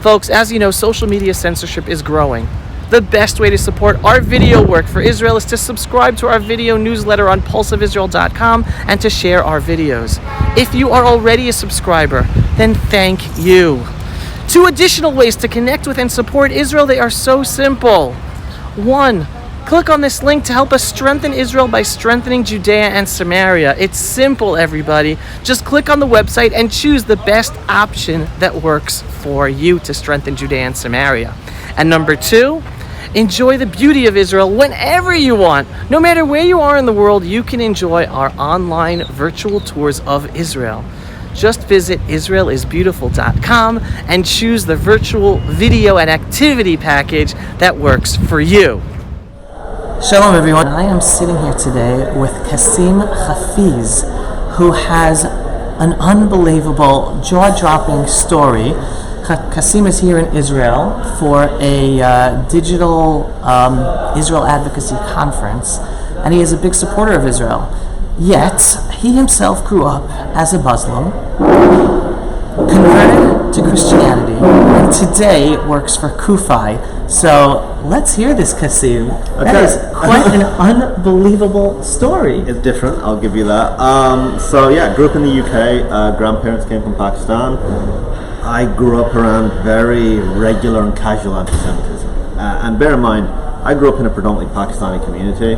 Folks, as you know, social media censorship is growing. The best way to support our video work for Israel is to subscribe to our video newsletter on pulseofisrael.com and to share our videos. If you are already a subscriber, then thank you. 2 additional ways to connect with and support Israel. They are so simple. 1, click on this link to help us strengthen Israel by strengthening Judea and Samaria. It's simple, everybody. Just click on the website and choose the best option that works for you to strengthen Judea and Samaria. And number 2, enjoy the beauty of Israel whenever you want. No matter where you are in the world, you can enjoy our online virtual tours of Israel. Just visit israelisbeautiful.com and choose the virtual video and activity package that works for you. Shalom everyone. I am sitting here today with Kasim Hafeez, who has an unbelievable, jaw-dropping story. Kasim is here in Israel for a digital Israel advocacy conference, and he is a big supporter of Israel. Yet, he himself grew up as a Muslim, converted to Christianity, and today works for Kufi. So, let's hear this, Kasim. Okay. That is quite an unbelievable story. It's different, I'll give you that. Grew up in the UK. Grandparents came from Pakistan. I grew up around very regular and casual anti-Semitism. And bear in mind, I grew up in a predominantly Pakistani community.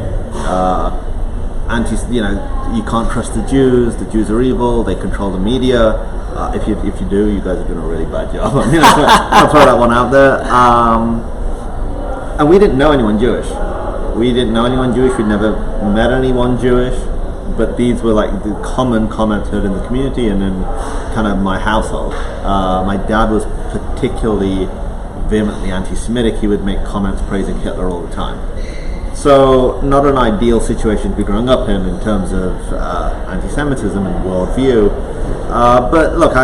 You can't trust the Jews are evil, they control the media. If you do, you guys are doing a really bad job. I'll throw that one out there. And we didn't know anyone Jewish. We'd never met anyone Jewish, but these were like the common comments heard in the community and in kind of my household. My dad was particularly vehemently anti-Semitic. He would make comments praising Hitler all the time. So not an ideal situation to be growing up in terms of anti-Semitism and worldview. But look,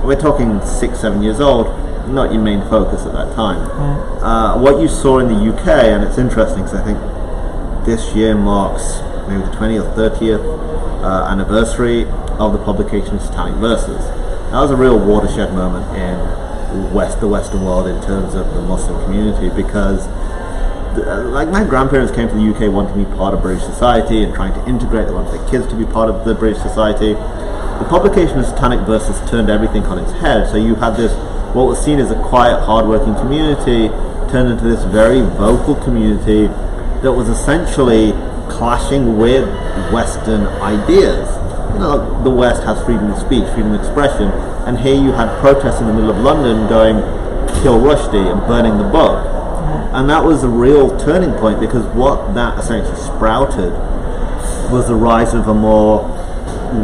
we're talking 6-7 years old, not your main focus at that time. What you saw in the UK, and it's interesting because I think this year marks maybe the 20th or 30th anniversary of the publication of Satanic Verses. That was a real watershed moment in the Western world in terms of the Muslim community, because my grandparents came to the UK wanting to be part of British society and trying to integrate. They wanted their kids to be part of the British society. The publication of Satanic Verses turned everything on its head. So you had this, what was seen as a quiet, hard-working community, turned into this very vocal community that was essentially clashing with Western ideas. The West has freedom of speech, freedom of expression, and here you had protests in the middle of London going, kill Rushdie and burning the book. And that was a real turning point, because what that essentially sprouted was the rise of a more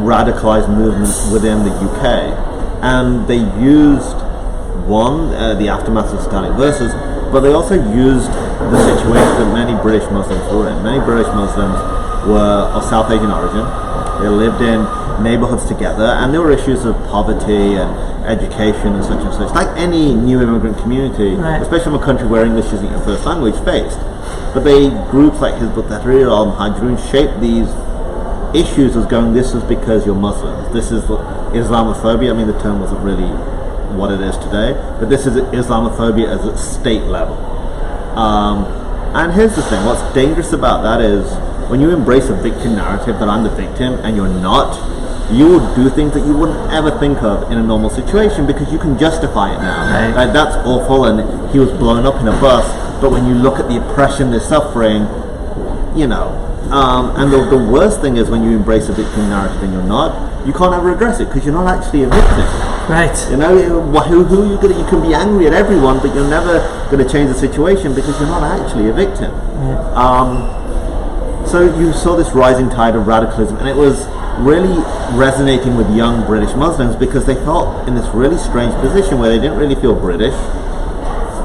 radicalized movement within the UK. And they used, the aftermath of Satanic Verses, but they also used the situation that many British Muslims were in. Many British Muslims were of South Asian origin. They lived in neighborhoods together, and there were issues of poverty and education and such, like any new immigrant community, right, especially in a country where English isn't your first language, faced. But groups like Hizb ut-Tahrir al-Muhajirun shaped these issues as going, this is because you're Muslims. This is Islamophobia. I mean, the term wasn't really what it is today, but this is Islamophobia as a state level. And here's the thing, what's dangerous about that is when you embrace a victim narrative that I'm the victim and you're not, you will do things that you wouldn't ever think of in a normal situation because you can justify it now. Right. Like, that's awful, and he was blown up in a bus, but when you look at the oppression, the suffering, and the worst thing is when you embrace a victim narrative and you're not, you can't ever address it because you're not actually a victim. Right. You can be angry at everyone, but you're never going to change the situation because you're not actually a victim. Yeah. So you saw this rising tide of radicalism, and it was really resonating with young British Muslims because they felt in this really strange position where they didn't really feel British,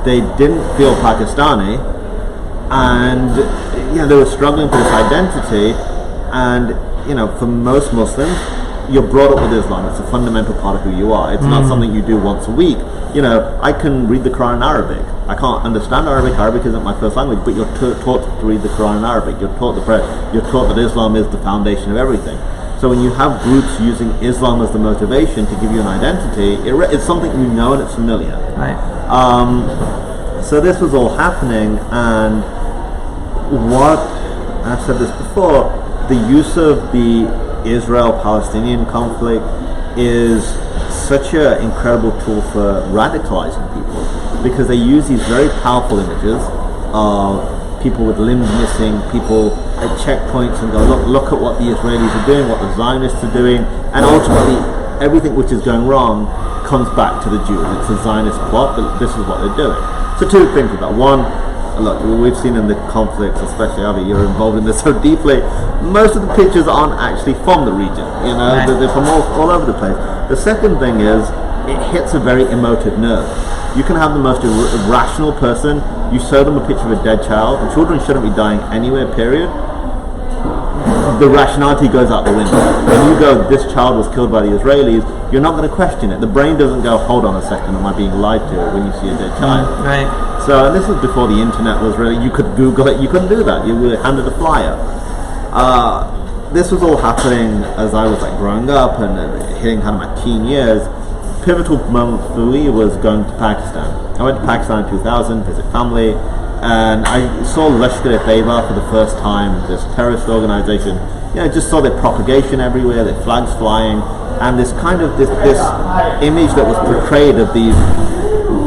they didn't feel Pakistani, and they were struggling for this identity. And for most Muslims, you're brought up with Islam. It's a fundamental part of who you are. It's not something you do once a week. I can read the Quran in Arabic. I can't understand Arabic. Arabic isn't my first language, but you're taught to read the Quran in Arabic. You're taught the prayer. You're taught that Islam is the foundation of everything. So when you have groups using Islam as the motivation to give you an identity, it's something you know and it's familiar. Right. So this was all happening, and I've said this before, the use of the Israel-Palestinian conflict is such an incredible tool for radicalizing people, because they use these very powerful images of people with limbs missing, people at checkpoints, and go, look at what the Israelis are doing, what the Zionists are doing, and ultimately everything which is going wrong comes back to the Jews. It's a Zionist plot, but this is what they're doing. So two things with that. One, look, we've seen in the conflicts, especially Avi, you're involved in this so deeply, most of the pictures aren't actually from the region, you know, right. They're from all over the place. The second thing is, it hits a very emotive nerve. You can have the most irrational person, you show them a picture of a dead child, and children shouldn't be dying anywhere, period. The rationality goes out the window. When you go, this child was killed by the Israelis, you're not going to question it. The brain doesn't go, hold on a second, am I being lied to, when you see a dead child. Right. So, and this was before the internet was really, you could Google it, you couldn't do that, you were handed a flyer. This was all happening as I was like growing up and hitting kind of my teen years. Pivotal moment for me was going to Pakistan. I went to Pakistan in 2000, visit family, and I saw Lashkar-e-Taiba for the first time, this terrorist organization. You know, just saw their propagation everywhere, their flags flying, and this kind of this image that was portrayed of these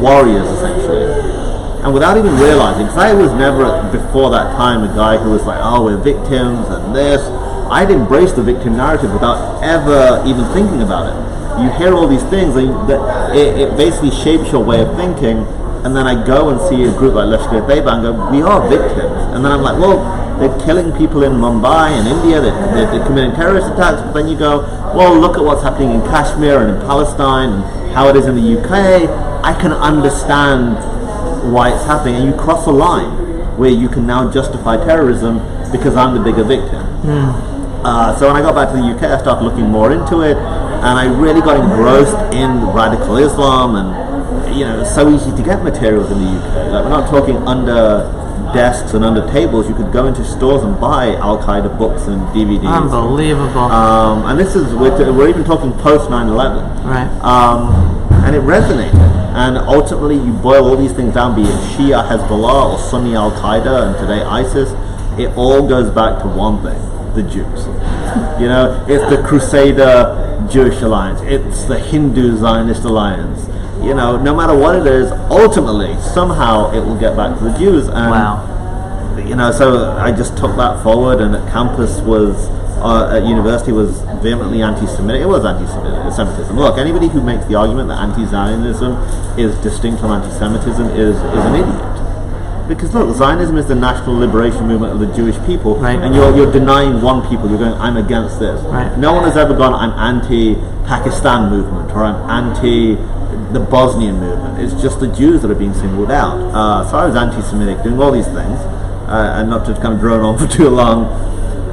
warriors essentially. And without even realizing, because I was never before that time a guy who was like, oh, we're victims and this. I'd embraced the victim narrative without ever even thinking about it. You hear all these things, and it basically shapes your way of thinking. And then I go and see a group like Lashkar-e-Taiba and go, we are victims. And then I'm like, well, they're killing people in Mumbai and India, they're committing terrorist attacks. But then you go, well, look at what's happening in Kashmir and in Palestine and how it is in the UK. I can understand why it's happening. And you cross a line where you can now justify terrorism because I'm the bigger victim. So when I got back to the UK, I started looking more into it, and I really got engrossed in radical Islam. And you know, it's so easy to get materials in the UK. Like, we're not talking under desks and under tables. You could go into stores and buy Al-Qaeda books and DVDs. Unbelievable. And this is, we're even talking post 9/11. Right. And it resonated. And ultimately, you boil all these things down, be it Shia Hezbollah or Sunni Al-Qaeda and today ISIS, it all goes back to one thing: the Jews. You know, it's the Crusader Jewish alliance. It's the Hindu Zionist alliance. You know, no matter what it is, ultimately, somehow it will get back to the Jews. And, wow. You know, so I just took that forward, and at campus at university was vehemently anti-Semitic. It was anti-Semitism. Look, anybody who makes the argument that anti-Zionism is distinct from anti-Semitism is an idiot. Because look, Zionism is the national liberation movement of the Jewish people, right. And you're denying one people. You're going, I'm against this. Right. No one has ever gone, I'm anti-Pakistan movement, or I'm anti the Bosnian movement. It's just the Jews that are being singled out. So I was anti-Semitic, doing all these things, and not to kind of drone on for too long.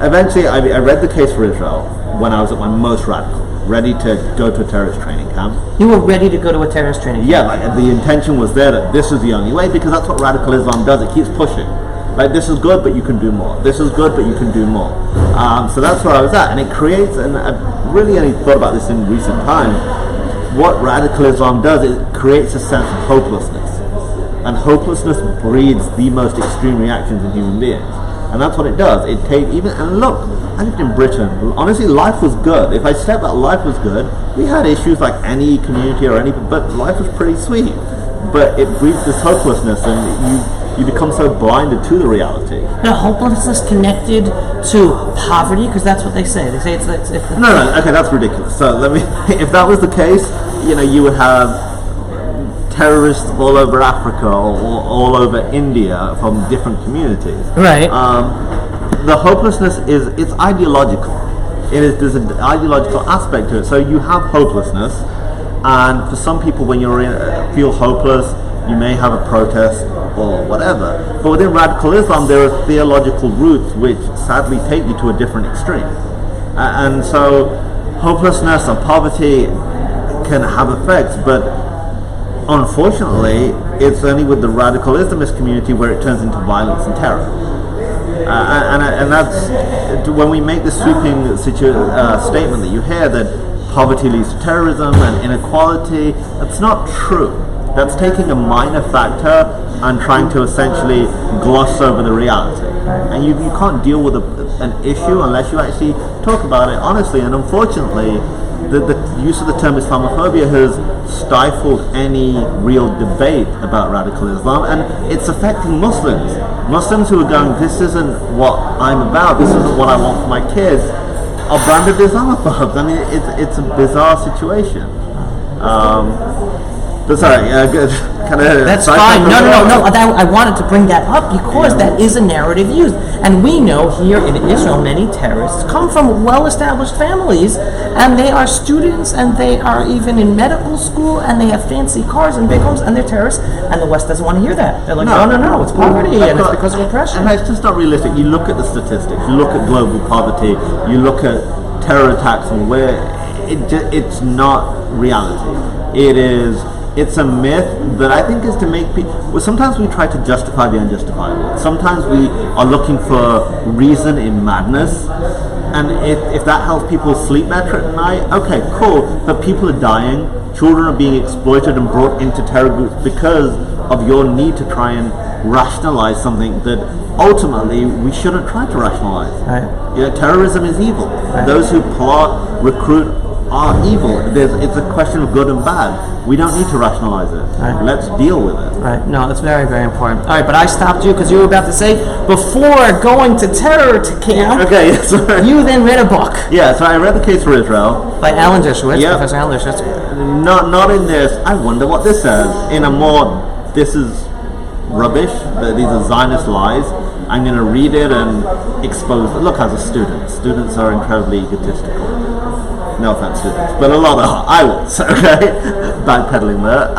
Eventually, I read the case for Israel when I was at my most radical, ready to go to a terrorist training camp. You were ready to go to a terrorist training camp? Yeah, like the intention was there that this is the only way, because that's what radical Islam does. It keeps pushing. Like, this is good, but you can do more. This is good, but you can do more. So that's where I was at, and it creates, and I've really only thought about this in recent times, what radical Islam does, it creates a sense of hopelessness. And hopelessness breeds the most extreme reactions in human beings. And that's what it does. And look, I lived in Britain. Honestly, life was good. If I step back, life was good. We had issues like any community or any, but life was pretty sweet. But it breeds this hopelessness, and you become so blinded to the reality. Now, hopelessness connected to poverty, because that's what they say. They say it's no. Okay, that's ridiculous. So if that was the case, you know, you would have terrorists all over Africa or all over India from different communities. Right. The hopelessness it's ideological. There's an ideological aspect to it. So you have hopelessness, and for some people, when you feel hopeless, you may have a protest or whatever. But within radical Islam, there are theological roots which sadly take you to a different extreme. And so hopelessness and poverty can have effects, but unfortunately, it's only with the radical Islamist community where it turns into violence and terror. And that's when we make this sweeping statement that you hear that poverty leads to terrorism and inequality. That's not true. That's taking a minor factor and trying to essentially gloss over the reality. And you can't deal with an issue unless you actually talk about it honestly. And unfortunately, the use of the term Islamophobia has stifled any real debate about radical Islam, and it's affecting Muslims. Muslims who are going, this isn't what I'm about, this isn't what I want for my kids, are branded Islamophobes. I mean, it's a bizarre situation. But sorry, kind of. That's fine. No. I wanted to bring that up because that is a narrative used, and we know here in Israel many terrorists come from well-established families, and they are students, and they are even in medical school, and they have fancy cars and big homes, and they're terrorists, and the West doesn't want to hear that. They're like, no, it's poverty, and it's because of oppression. And it's just not realistic. You look at the statistics, you look at global poverty, you look at terror attacks, and where it's not reality. It's a myth that I think is to make people. Well, sometimes we try to justify the unjustifiable. Sometimes we are looking for reason in madness, and if that helps people sleep better at night, okay, cool. But people are dying. Children are being exploited and brought into terror groups because of your need to try and rationalize something that ultimately we shouldn't try to rationalize. Right. Terrorism is evil. Right. Those who plot, recruit, are evil. It's a question of good and bad. We don't need to rationalize it. Right. Let's deal with it. Right. No, that's very, very important. All right, but I stopped you because you were about to say, before going to terror camp, okay, yes, you then read a book. Yeah, so I read The Case for Israel. By Alan Dershowitz, Professor Alan Dershowitz. Not in this, I wonder what this says. In a more, this is rubbish, these are Zionist lies. I'm going to read it and expose it. Look, as a students are incredibly egotistical. No offense, students, but a lot of I was, okay, backpedaling there.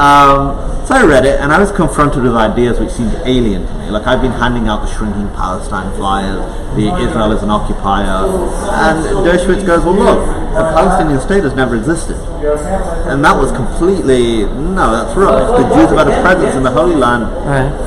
So I read it, and I was confronted with ideas which seemed alien to me. Like, I've been handing out the shrinking Palestine flyers, the Israel is an occupier, and Dershowitz goes, well, look, a Palestinian state has never existed. And that was completely, no, that's rubbish. The Jews have had a presence in the Holy Land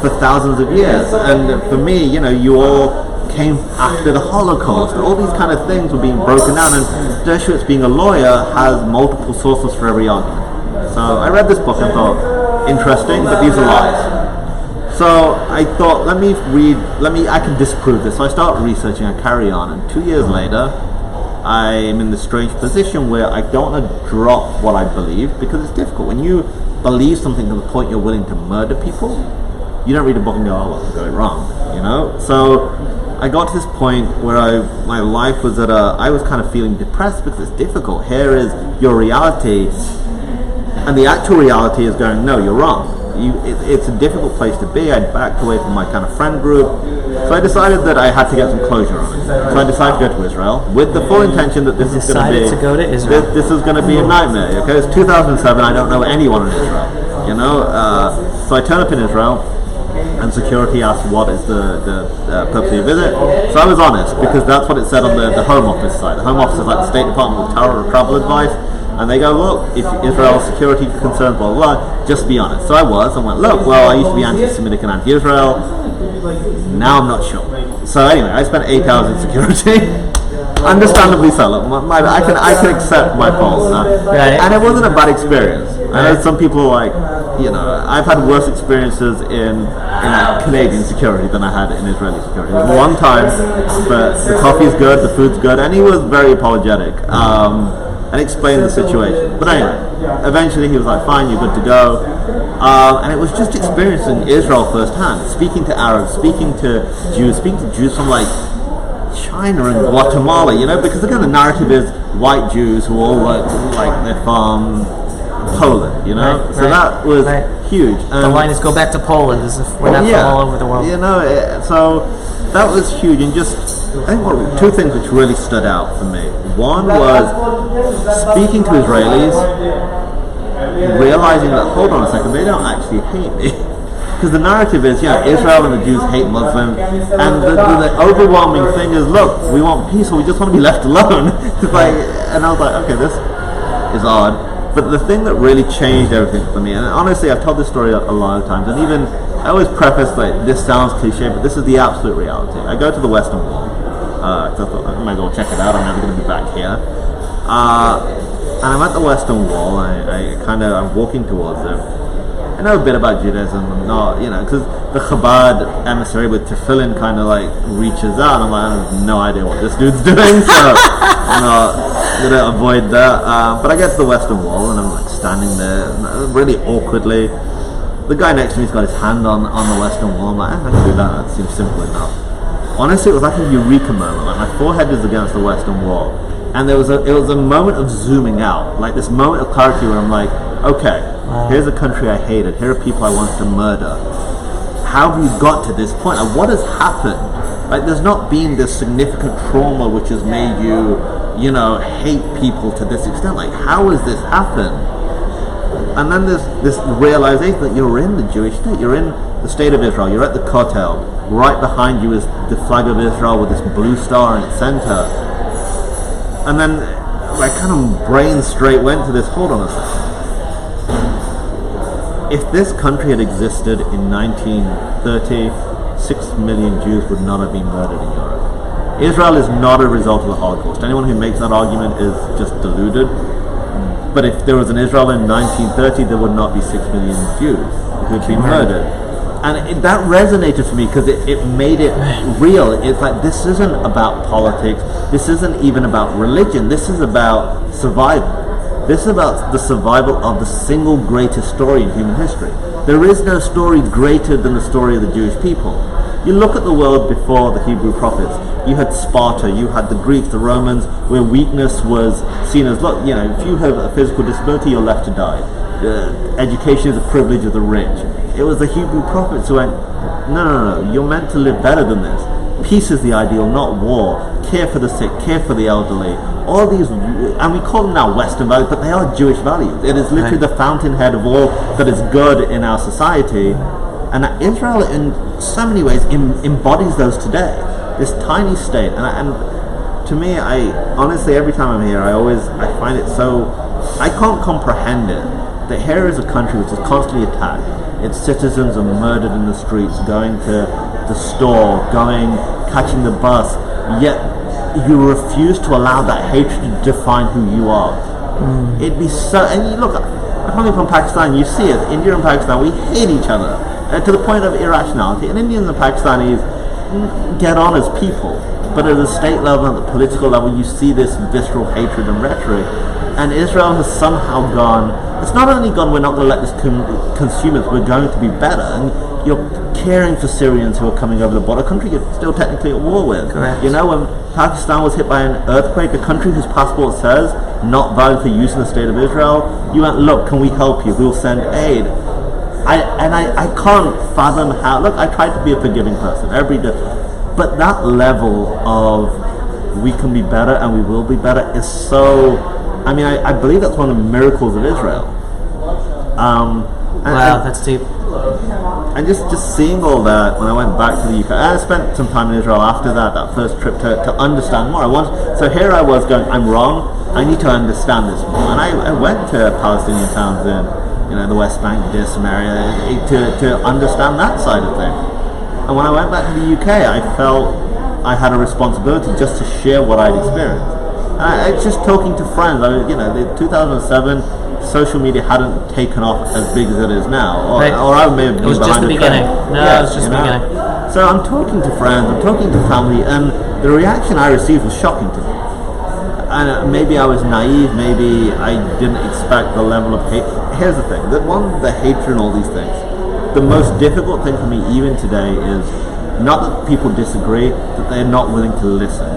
for thousands of years. And for me, you all came after the Holocaust. All these kind of things were being broken down, and Dershowitz, being a lawyer, has multiple sources for every argument. So I read this book and thought, interesting, but these are lies. So I thought, I can disprove this. So I start researching, I carry on, and 2 years later, I'm in this strange position where I don't want to drop what I believe, because it's difficult. When you believe something to the point you're willing to murder people, you don't read a book and go, oh, well, I got it wrong, So I got to this point where my life was I was kind of feeling depressed because it's difficult. Here is your reality, and the actual reality is going, no, you're wrong. It's a difficult place to be. I backed away from my kind of friend group. So I decided that I had to get some closure on it. So I decided to go to Israel with the full intention that this is going to be a nightmare. Okay, it's 2007. I don't know anyone in Israel. So I turn up in Israel, and security asked what is the purpose of your visit. So I was honest, because that's what it said on the Home Office side. The Home Office is like the State Department with travel advice, and they go, look, if Israel's security concerns, blah, blah, blah, just be honest. So I went, look, well, I used to be anti-Semitic and anti-Israel. Now I'm not sure. So anyway, I spent 8 hours in security. Understandably so. Look, I can accept my faults, and it wasn't a bad experience. I know some people are like, I've had worse experiences in Canadian security than I had in Israeli security. One time, but the coffee's good, the food's good, and he was very apologetic and explained the situation. But anyway, eventually he was like, fine, you're good to go. And it was just experiencing Israel firsthand, speaking to Arabs, speaking to Jews from like China and Guatemala, because again the narrative is white Jews who all work like they're from Poland, so that was huge. The line is go back to Poland, as if we're not from all over the world. So that was huge, and I think two things which really stood out for me. One was speaking to Israelis, realizing that, hold on a second, they don't actually hate me. Because the narrative is, Israel and the Jews hate Muslims, and the overwhelming thing is, look, we want peace, or we just want to be left alone. And I was like, okay, this is odd. But the thing that really changed everything for me, and honestly, I've told this story a lot of times, and even I always preface like this sounds cliche, but this is the absolute reality. I go to the Western Wall. So I thought I might as well check it out. I'm never going to be back here. And I'm at the Western Wall. I'm walking towards it. I know a bit about Judaism. I'm not, because the Chabad emissary with tefillin kind of like reaches out. And I'm like, I have no idea what this dude's doing, so I'm not going to avoid that. But I get to the Western Wall and I'm like standing there really awkwardly. The guy next to me's got his hand on the Western Wall. I'm like, I can do that. That seems simple enough. Honestly, it was like a eureka moment. Like my forehead is against the Western Wall, and it was a moment of zooming out, like this moment of clarity where I'm like, okay, here's a country I hated. Here are people I wanted to murder. How have you got to this point? Like, what has happened? Like, there's not been this significant trauma which has made you, hate people to this extent. Like, how has this happened? And then there's this realization that you're in the Jewish state, you're in the state of Israel, you're at the Kotel, right behind you is the flag of Israel with this blue star in its center. And then my kind of brain straight went to this, hold on a second. If this country had existed in 1930, 6 million Jews would not have been murdered in Europe. Israel is not a result of the Holocaust. Anyone who makes that argument is just deluded. But if there was an Israel in 1930, there would not be 6 million Jews who had been murdered. And that resonated for me because it made it real. It's like, this isn't about politics. This isn't even about religion. This is about survival. This is about the survival of the single greatest story in human history. There is no story greater than the story of the Jewish people. You look at the world before the Hebrew prophets. You had Sparta, you had the Greeks, the Romans, where weakness was seen as, look, if you have a physical disability, you're left to die. Education is a privilege of the rich. It was the Hebrew prophets who went, no, you're meant to live better than this. Peace is the ideal, not war. Care for the sick, care for the elderly. All these, and we call them now Western values, but they are Jewish values. It is literally the fountainhead of all that is good in our society. And Israel, in so many ways, embodies those today. This tiny state, and to me, honestly, every time I'm here, I find it so, I can't comprehend it, that here is a country which is constantly attacked. Its citizens are murdered in the streets, going to the store, catching the bus, yet you refuse to allow that hatred to define who you are. It'd be so, and you look, I'm coming from Pakistan, you see it, India and Pakistan, we hate each other, to the point of irrationality, and Indians and Pakistanis get on as people, but at the state level and the political level you see this visceral hatred and rhetoric, and Israel has somehow gone, it's not only gone, we're not going to let this consume us, we're going to be better, and you're caring for Syrians who are coming over the border, a country you're still technically at war with. Correct. When Pakistan was hit by an earthquake, a country whose passport says not valid for use in the state of Israel, you went, look, can we help you, we'll send aid. I can't fathom how, look, I try to be a forgiving person every day, but that level of we can be better and we will be better is so, I believe that's one of the miracles of Israel. Wow, that's deep. And just seeing all that when I went back to the UK, I spent some time in Israel after that first trip to understand more. So here I was going, I'm wrong, I need to understand this more. And I went to Palestinian towns in the West Bank, Judea, Samaria, to understand that side of things. And when I went back to the UK, I felt I had a responsibility just to share what I'd experienced. And it's just talking to friends. The 2007, social media hadn't taken off as big as it is now, or I may have been behind. It was just the beginning. It was just the beginning. So I'm talking to friends, I'm talking to family, and the reaction I received was shocking to me. And maybe I was naive, maybe I didn't expect the level of hate. Here's the thing, the hatred and all these things. The most difficult thing for me even today is not that people disagree, that they're not willing to listen.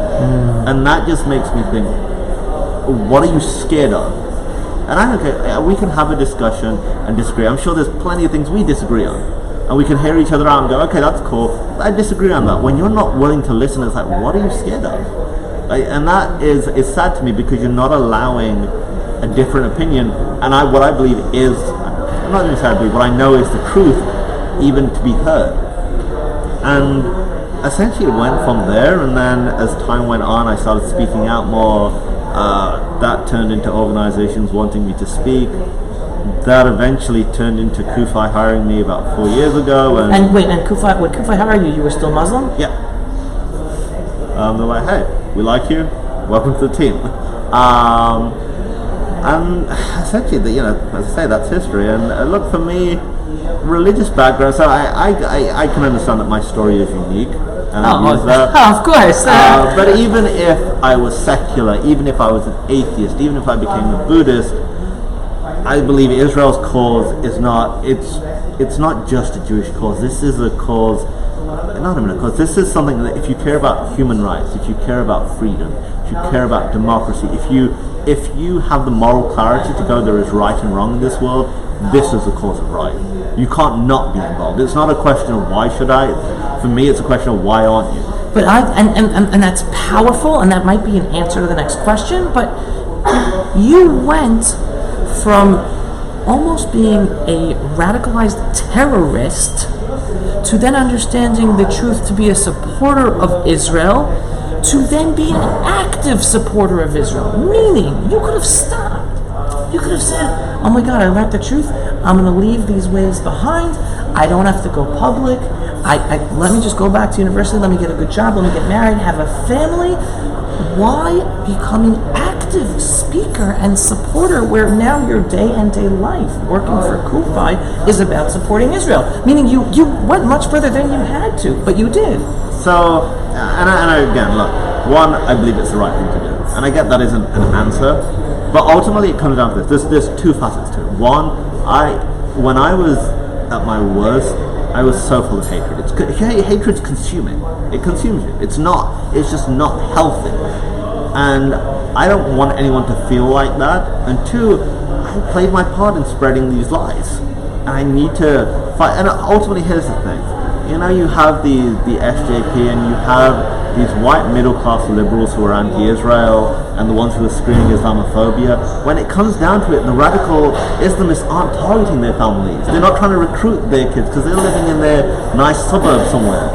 And that just makes me think, what are you scared of? And I don't care, we can have a discussion and disagree. I'm sure there's plenty of things we disagree on. And we can hear each other out and go, okay, that's cool. I disagree on that. When you're not willing to listen, it's like, what are you scared of? And that is sad to me because you're not allowing a different opinion. And what I believe is, I'm not even saying I believe, what I know is the truth, even to be heard. And essentially it went from there, and then as time went on, I started speaking out more. That turned into organizations wanting me to speak. that eventually turned into Kufi hiring me about 4 years ago. And Kufi, when Kufi hired you were still Muslim? Yeah. They're like, hey, we like you, welcome to the team. And essentially, as I say, that's history. And look, for me, religious background, so I can understand that my story is unique. And of course. But even if I was secular, even if I was an atheist, even if I became a Buddhist, I believe Israel's cause is not, it's not just a Jewish cause. This is a cause, not even a cause, this is something that if you care about human rights, if you care about freedom, if you care about democracy, if you have the moral clarity to go, there is right and wrong in this world, this is the cause of right. You can't not be involved. It's not a question of why should I. For me, it's a question of why aren't you. But and that's powerful, and that might be an answer to the next question. But you went from almost being a radicalized terrorist to then understanding the truth to be a supporter of Israel, to then be an active supporter of Israel. Meaning, you could have stopped. You could have said, oh my God, I learned the truth. I'm going to leave these ways behind. I don't have to go public. Let me just go back to university. Let me get a good job. Let me get married, have a family. Why becoming active speaker and supporter where now your day and day life working for Kufi is about supporting Israel? Meaning you went much further than you had to, but you did. So, and again, look, one, I believe it's the right thing to do. And I get that isn't an answer, but ultimately it comes down to this. There's two facets to it. One, when I was at my worst, I was so full of hatred. Hatred's consuming. It consumes you. It's just not healthy. And I don't want anyone to feel like that. And two, I played my part in spreading these lies. And I need to fight. And ultimately, here's the thing. You have the SJP and you have these white middle-class liberals who are anti-Israel and the ones who are screaming Islamophobia. When it comes down to it, the radical Islamists aren't targeting their families. They're not trying to recruit their kids because they're living in their nice suburb somewhere.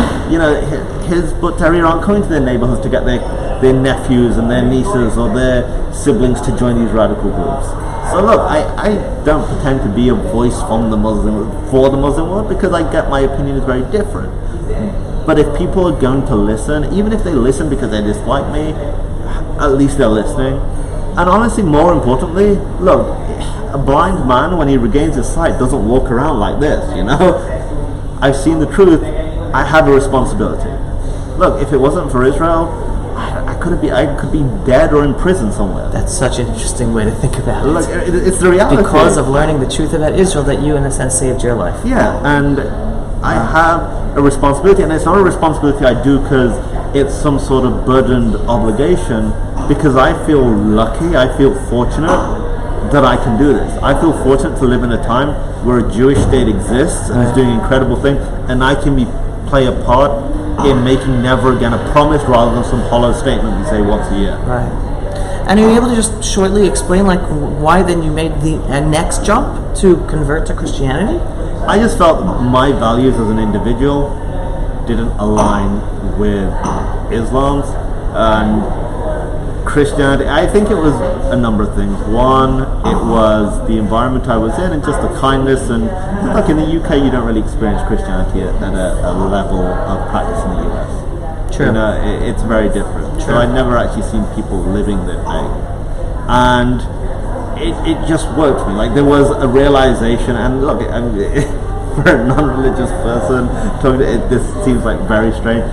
His Tahrir aren't coming to their neighborhoods to get their nephews and their nieces or their siblings to join these radical groups. So look, I don't pretend to be a voice for the Muslim world because I get my opinion is very different. But if people are going to listen, even if they listen because they dislike me, at least they're listening. And honestly, more importantly, look, a blind man, when he regains his sight, doesn't walk around like this, I've seen the truth. I have a responsibility. Look, if it wasn't for Israel, I could be dead or in prison somewhere. That's such an interesting way to think about it. Look, it's the reality. Because of learning the truth about Israel that you, in a sense, saved your life. Yeah, and I have a responsibility, and it's not a responsibility I do because it's some sort of burdened obligation, because I feel lucky, I feel fortunate that I can do this. I feel fortunate to live in a time where a Jewish state exists and is doing incredible things, and I can play a part in making never again a promise rather than some hollow statement we say once a year. Right. And are you able to just shortly explain why then you made the next jump to convert to Christianity? I just felt my values as an individual didn't align with Islam's and Christianity. I think it was a number of things. One, it was the environment I was in and just the kindness. And look, in the UK you don't really experience Christianity at a level of practice in the US. True. It's very different. True. So I'd never actually seen people living their faith. And it just worked for me. Like, there was a realization, and look, for a non-religious person, this seems like very strange,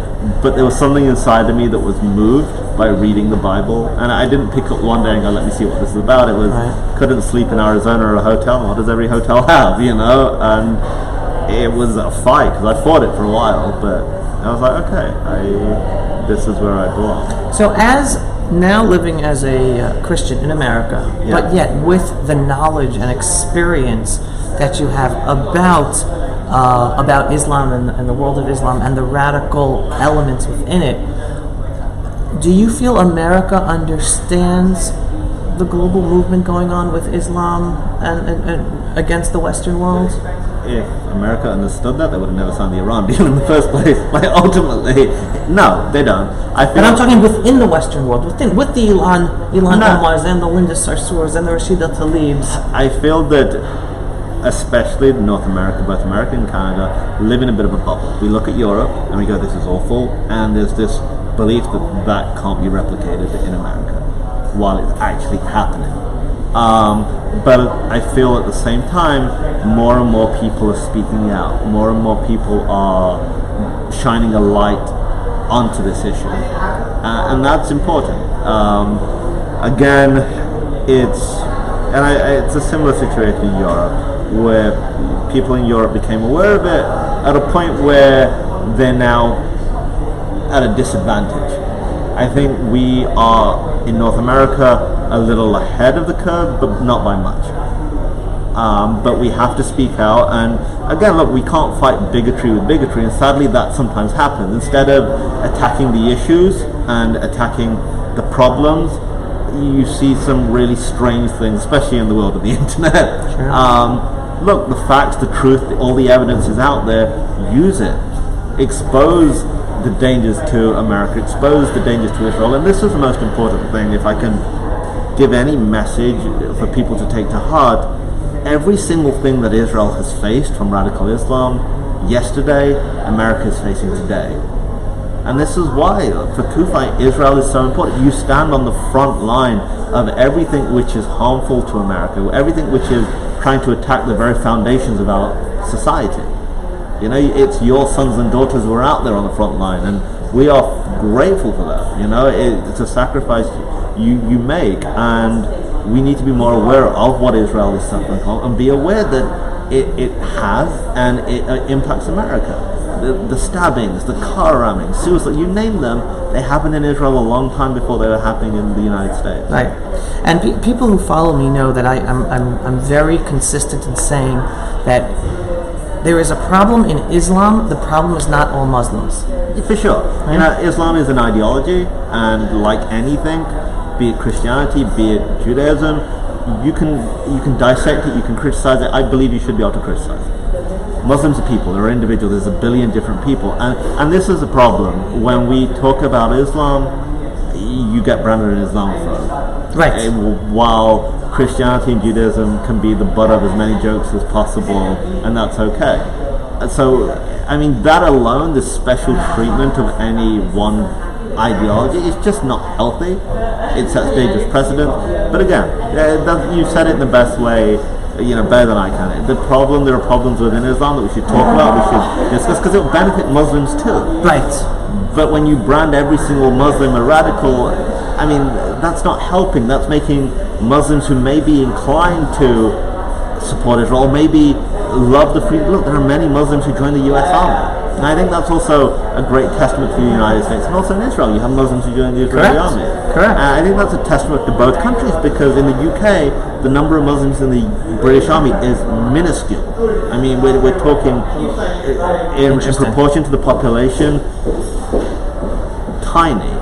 but there was something inside of me that was moved by reading the Bible, and I didn't pick up one day and go, let me see what this is about. It was, couldn't sleep in Arizona or a hotel. What does every hotel have, And it was a fight, because I fought it for a while, but I was like, okay, this is where I belong. So as now living as a Christian in America, but yet with the knowledge and experience that you have about Islam and the world of Islam and the radical elements within it, do you feel America understands the global movement going on with Islam and against the Western world? If America understood that, they would have never signed the Iran deal in the first place. Like, ultimately, no, they don't. And I'm talking within the Western world, with the Ilan Omars and the Linda Sarsours and the Rashida Tlaibs. I feel that especially North America, both America and Canada, live in a bit of a bubble. We look at Europe and we go, this is awful, and there's this belief that can't be replicated in America, while it's actually happening. But I feel at the same time, more and more people are speaking out. More and more people are shining a light onto this issue, and that's important. Again, it's a similar situation in Europe, where people in Europe became aware of it at a point where they're now at a disadvantage. I think we are, in North America, a little ahead of the curve, but not by much. But we have to speak out, and again, look, we can't fight bigotry with bigotry, and sadly that sometimes happens. Instead of attacking the issues and attacking the problems, you see some really strange things, especially in the world of the internet. Sure. Look, the facts, the truth, all the evidence is out there. Use it. Expose the dangers to America, expose the dangers to Israel, and this is the most important thing. If I can give any message for people to take to heart, every single thing that Israel has faced from radical Islam yesterday, America is facing today. And this is why, for Kufi, Israel is so important. You stand on the front line of everything which is harmful to America, everything which is trying to attack the very foundations of our society. You know, it's your sons and daughters who are out there on the front line, and we are grateful for that. You know, it's a sacrifice you make, and we need to be more aware of what Israel is suffering from, and be aware that it has, and it impacts America. The stabbings, the car ramming, suicide, you name them, they happened in Israel a long time before they were happening in the United States. Right. And people who follow me know that I'm very consistent in saying that there is a problem in Islam. The problem is not all Muslims. For sure. Right? You know, Islam is an ideology, and like anything, be it Christianity, be it Judaism, you can dissect it, you can criticize it. I believe you should be able to criticize it. Muslims are people, they're individuals, there's a billion different people, and this is a problem. When we talk about Islam, you get branded an Islamophobe. Right. While Christianity and Judaism can be the butt of as many jokes as possible, and that's okay. So, I mean, that alone, this special treatment of any one ideology, is just not healthy. It sets dangerous precedent. But again, you said it in the best way, you know, better than I can. There are problems within Islam that we should talk about, we should discuss, because it will benefit Muslims too. Right. But when you brand every single Muslim a radical, I mean, that's not helping. That's making Muslims who may be inclined to support Israel, or maybe love the freedom. Look, there are many Muslims who join the US Army. And I think that's also a great testament to the United States, and also in Israel. You have Muslims who join the Israeli army. Correct. And I think that's a testament to both countries, because in the UK, the number of Muslims in the British army is minuscule. I mean, we're talking in proportion to the population, tiny.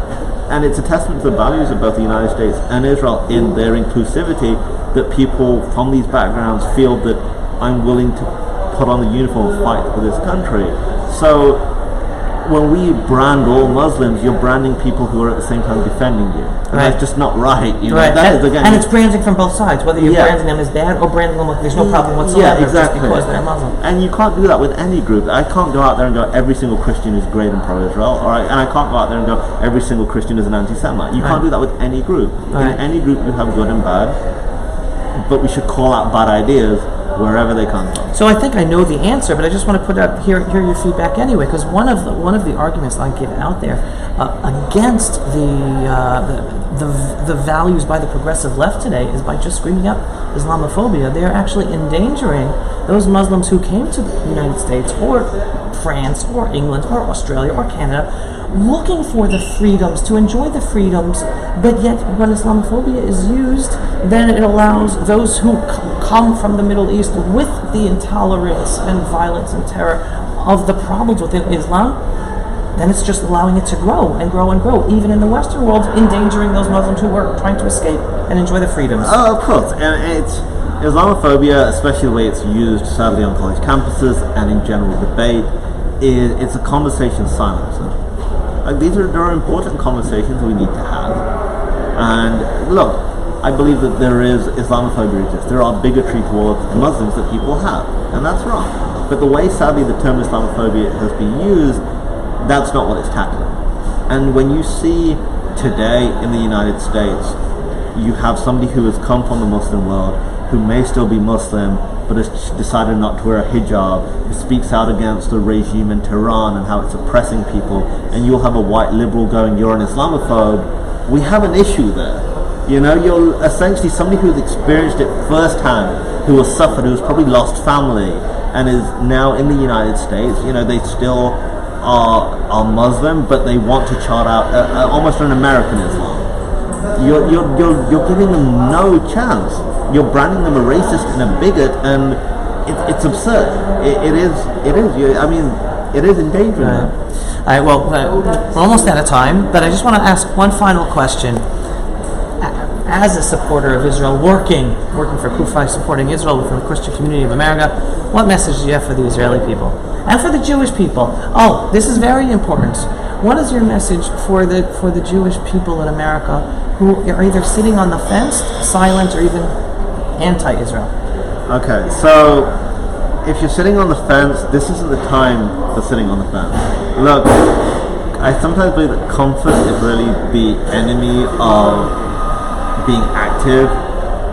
And it's a testament to the values of both the United States and Israel in their inclusivity, that people from these backgrounds feel that I'm willing to put on the uniform and fight for this country. So when we brand all Muslims, you're branding people who are at the same time defending you. And that's just not right. You know? Right. That is, again, and it's branding from both sides, whether you're branding them as bad or branding them like there's no problem whatsoever just because they're Muslim. And you can't do that with any group. I can't go out there and go, every single Christian is great and pro-Israel, and I can't go out there and go, every single Christian is an anti-Semite. You can't do that with any group. In any group you have good and bad, but we should call out bad ideas wherever they come from. So I think I know the answer, but I just want to hear your feedback anyway, because one of the arguments I give out there against the values by the progressive left today is by just screaming out Islamophobia. They're actually endangering those Muslims who came to the United States or France or England or Australia or Canada looking for the freedoms, to enjoy the freedoms, but yet when Islamophobia is used, then it allows those who come from the Middle East with the intolerance and violence and terror of the problems within Islam, then it's just allowing it to grow and grow and grow, even in the Western world, endangering those Muslims who were trying to escape and enjoy the freedoms. Oh, of course. And it's Islamophobia, especially the way it's used, sadly, on college campuses and in general debate, it's a conversation silencer. Like, there are important conversations we need to have. And look, I believe that there is Islamophobia exists. There are bigotry towards Muslims that people have, and that's wrong. But the way, sadly, the term Islamophobia has been used, that's not what it's tackling. And when you see today in the United States, you have somebody who has come from the Muslim world, who may still be Muslim, but has decided not to wear a hijab, who speaks out against the regime in Tehran and how it's oppressing people, and you'll have a white liberal going, you're an Islamophobe. We have an issue there. You know, you're essentially somebody who's experienced it firsthand, who has suffered, who's probably lost family, and is now in the United States. You know, they still are Muslim, but they want to chart out almost an American Islam. You're giving them no chance. You're branding them a racist and a bigot, and it's absurd. It is. I mean, it is endangering them. All right. Well, we're almost out of time, but I just want to ask one final question. As a supporter of Israel, working for Kufai, supporting Israel within the Christian community of America, what message do you have for the Israeli people and for the Jewish people? Oh, this is very important. What is your message for the Jewish people in America who are either sitting on the fence, silent, or even anti-Israel? Okay, so if you're sitting on the fence, this isn't the time for sitting on the fence. Look, I sometimes believe that comfort is really the enemy of being active.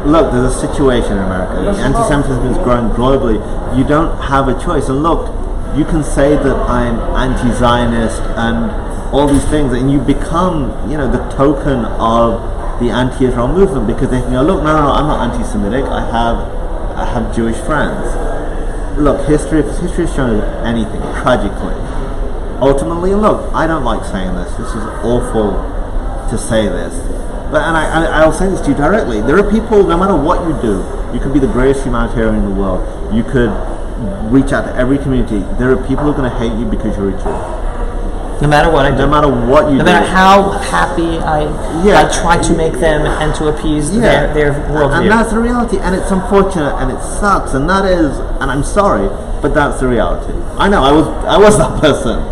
Look, there's a situation in America. Anti-Semitism is growing globally. You don't have a choice. And look, you can say that I'm anti-Zionist and all these things, and you become, you know, the token of the anti-Israel movement, because they can go, look, no, I'm not anti-Semitic. I have Jewish friends. Look, history has shown anything, tragically. Ultimately, look, I don't like saying this. This is awful to say this. But, and I'll say this to you directly. There are people, no matter what you do, you could be the greatest humanitarian in the world. You could reach out to every community. There are people who are going to hate you because you're a Jew. No matter what I do. No matter what you do. No matter how happy I try to make them and to appease their worldview. And that's the reality. And it's unfortunate and it sucks. And that is, and I'm sorry, but that's the reality. I know, I was that person.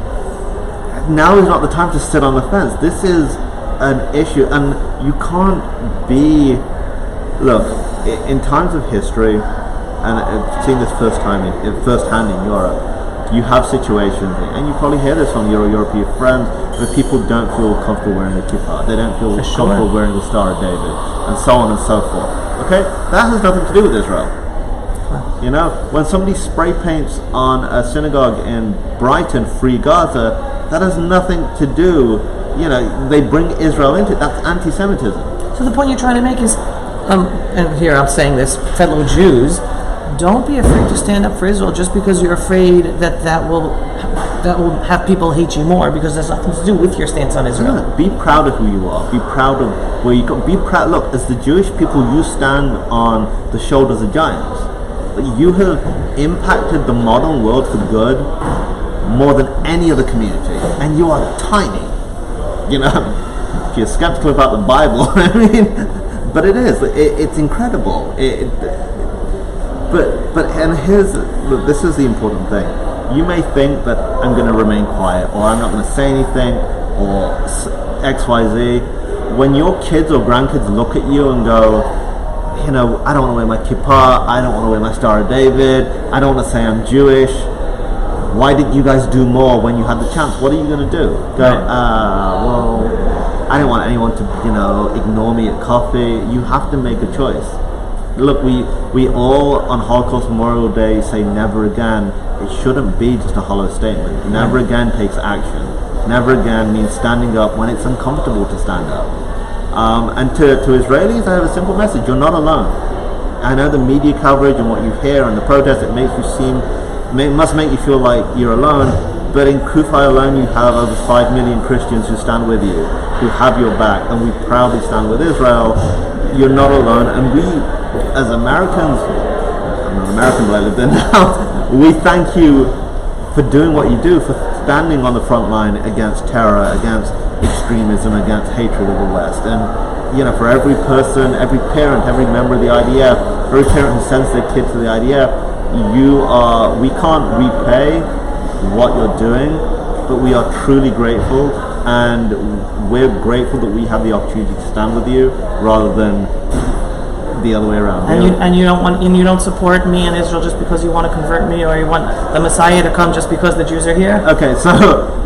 Now is not the time to sit on the fence. This is an issue, and you can't be. Look, in times of history, and I've seen this firsthand in Europe, you have situations, and you probably hear this from your European friends, where people don't feel comfortable wearing a kippah, they don't feel comfortable wearing the Star of David, and so on and so forth. Okay, that has nothing to do with Israel. You know, when somebody spray paints on a synagogue in Brighton, Free Gaza, that has nothing to do. You know, they bring Israel into it. That's anti-Semitism. So the point you're trying to make is, and here I'm saying this, fellow Jews, don't be afraid to stand up for Israel just because you're afraid that will have people hate you more, because there's nothing to do with your stance on Israel. Yeah, be proud of who you are. Be proud of where you go. Be proud. Look, as the Jewish people, you stand on the shoulders of giants. You have impacted the modern world for good more than any other community, and you are tiny. You know, if you're skeptical about the Bible, I mean, but it is. It's incredible. But look, this is the important thing. You may think that I'm going to remain quiet, or I'm not going to say anything, or X, Y, Z. When your kids or grandkids look at you and go, you know, I don't want to wear my kippah, I don't want to wear my Star of David, I don't want to say I'm Jewish. Why didn't you guys do more when you had the chance? What are you going to do? Go, well, I don't want anyone to, you know, ignore me at coffee. You have to make a choice. Look, we all on Holocaust Memorial Day say never again. It shouldn't be just a hollow statement. Never again takes action. Never again means standing up when it's uncomfortable to stand up. And to Israelis, I have a simple message. You're not alone. I know the media coverage and what you hear and the protests, it makes you must make you feel like you're alone, but in Kufai alone you have over 5 million Christians who stand with you, who have your back, and we proudly stand with Israel. You're not alone, and we, as Americans, I'm not American but I live there now, we thank you for doing what you do, for standing on the front line against terror, against extremism, against hatred of the West. And you know, for every person, every parent, every member of the IDF, every parent who sends their kid to the IDF, we can't repay what you're doing, but we are truly grateful, and we're grateful that we have the opportunity to stand with you rather than the other way around. And you don't support me in Israel just because you want to convert me, or you want the Messiah to come just because the Jews are here? Okay, so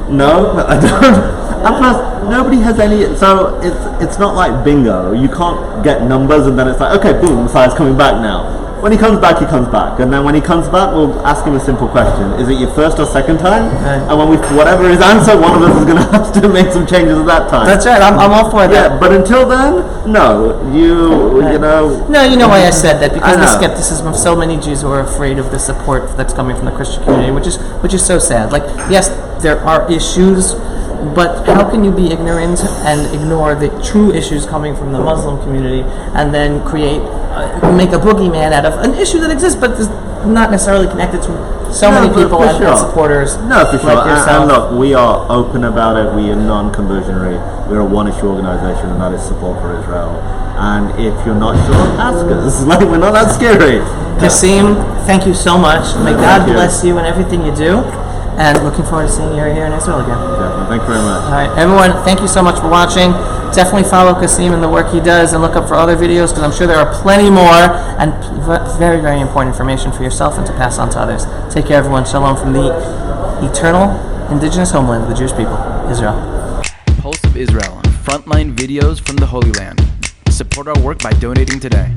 no, I don't. And plus, nobody has any. So it's not like bingo. You can't get numbers and then it's like, okay, boom, Messiah's coming back now. When he comes back, he comes back, and then when he comes back, we'll ask him a simple question: is it your first or second time? Right. And when whatever his answer, one of us is going to have to make some changes at that time. That's right. I'm all for that. Yeah, but until then, no. You know. No, you know why I said that, because the skepticism of so many Jews who are afraid of the support that's coming from the Christian community, which is so sad. Like, yes, there are issues, but how can you be ignorant and ignore the true issues coming from the Muslim community, and then make a boogeyman out of an issue that exists, but is not necessarily connected to so many people and supporters? No, for sure. Like yourself. And look, we are open about it. We are non-conversionary. We're a one-issue organization, and that is support for Israel. And if you're not sure, ask us. Like, we're not that scary. Kasim, thank you so much. May God bless you in everything you do. And looking forward to seeing you here in Israel again. Definitely. Thank you very much. All right, everyone, thank you so much for watching. Definitely follow Kasim and the work he does, and look up for other videos, because I'm sure there are plenty more and very, very important information for yourself and to pass on to others. Take care, everyone. Shalom from the eternal indigenous homeland of the Jewish people, Israel. Pulse of Israel, frontline videos from the Holy Land. Support our work by donating today.